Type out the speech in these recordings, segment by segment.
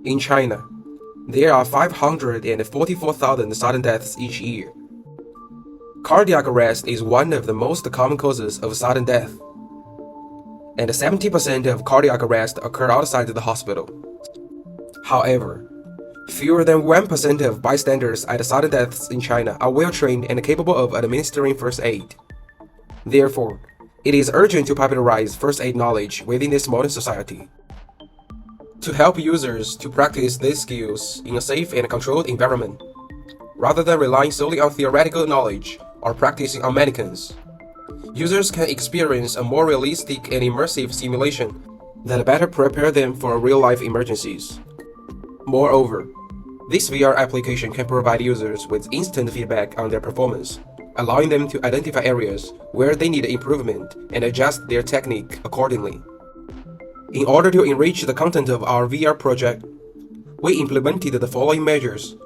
In China, there are 544,000 sudden deaths each year. Cardiac arrest is one of the most common causes of sudden death, and 70% of cardiac arrest occur outside the hospital. However, fewer than 1% of bystanders at sudden deaths in China are well-trained and capable of administering first aid. Therefore, it is urgent to popularize first aid knowledge within this modern society. To help users to practice these skills in a safe and controlled environment, rather than relying solely on theoretical knowledge or practicing on mannequins, users can experience a more realistic and immersive simulation that better prepare them for real-life emergencies. Moreover, this VR application can provide users with instant feedback on their performance, allowing them to identify areas where they need improvement and adjust their technique accordingly. In order to enrich the content of our VR project, we implemented the following measures.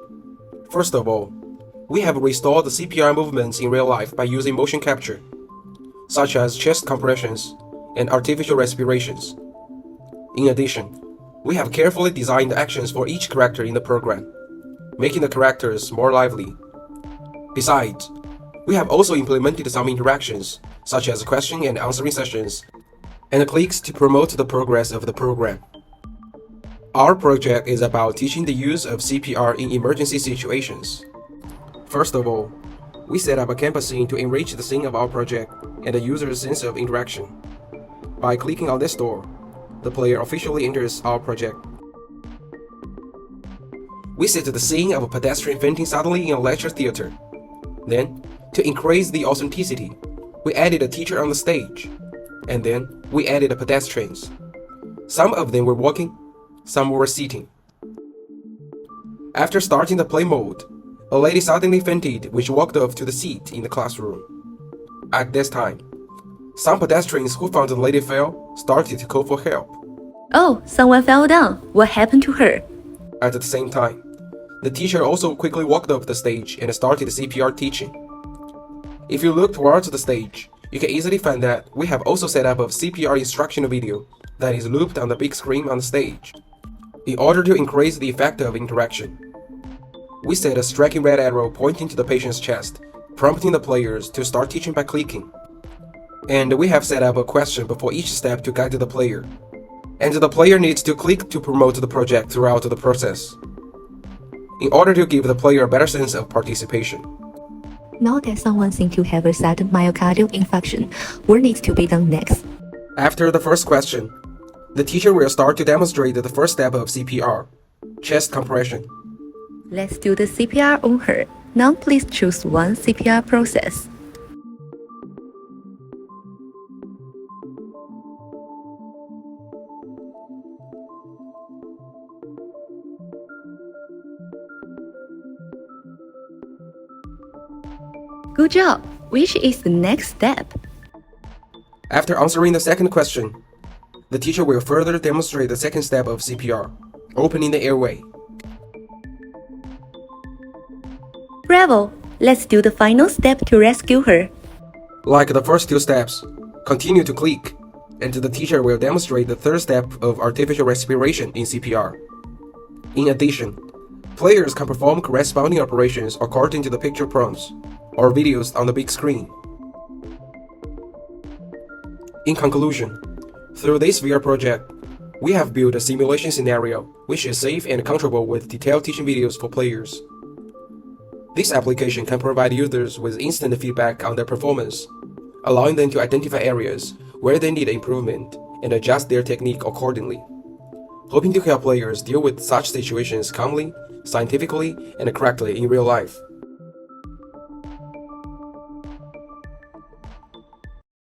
First of all, we have restored the CPR movements in real life by using motion capture, such as chest compressions and artificial respirations. In addition, we have carefully designed actions for each character in the program, making the characters more lively. Besides, we have also implemented some interactions, such as question and answering sessions, and clicks to promote the progress of the program. Our project is about teaching the use of CPR in emergency situations. First of all, we set up a campus scene to enrich the scene of our project and the user's sense of interaction. By clicking on this door, the player officially enters our project. We set the scene of a pedestrian fainting suddenly in a lecture theater. Then, to increase the authenticity, we added a teacher on the stage. And then, we added pedestrians. Some of them were walking, some were sitting. After starting the play mode, a lady suddenly fainted when she walked off to the seat in the classroom. At this time, some pedestrians who found the lady fell started to call for help. Oh, someone fell down. What happened to her? At the same time, the teacher also quickly walked off the stage and started CPR teaching. If you look towards the stage, you can easily find that we have also set up a CPR instructional video that is looped on the big screen on the stage. In order to increase the effect of interaction, we set a striking red arrow pointing to the patient's chest, prompting the players to start teaching by clicking. And we have set up a question before each step to guide the player. And the player needs to click to promote the project throughout the process, in order to give the player a better sense of participation. Now that someone seems to have a sudden myocardial infarction, what needs to be done next? After the first question, the teacher will start to demonstrate the first step of CPR, chest compression. Let's do the CPR on her. Now please choose one CPR process. Good job! Which is the next step? After answering the second question, the teacher will further demonstrate the second step of CPR, opening the airway. Bravo! Let's do the final step to rescue her. Like the first two steps, continue to click, and the teacher will demonstrate the third step of artificial respiration in CPR. In addition, players can perform corresponding operations according to the picture prompts or videos on the big screen. In conclusion, through this VR project, we have built a simulation scenario which is safe and controllable with detailed teaching videos for players. This application can provide users with instant feedback on their performance, allowing them to identify areas where they need improvement and adjust their technique accordingly, hoping to help players deal with such situations calmly, scientifically, and correctly in real life.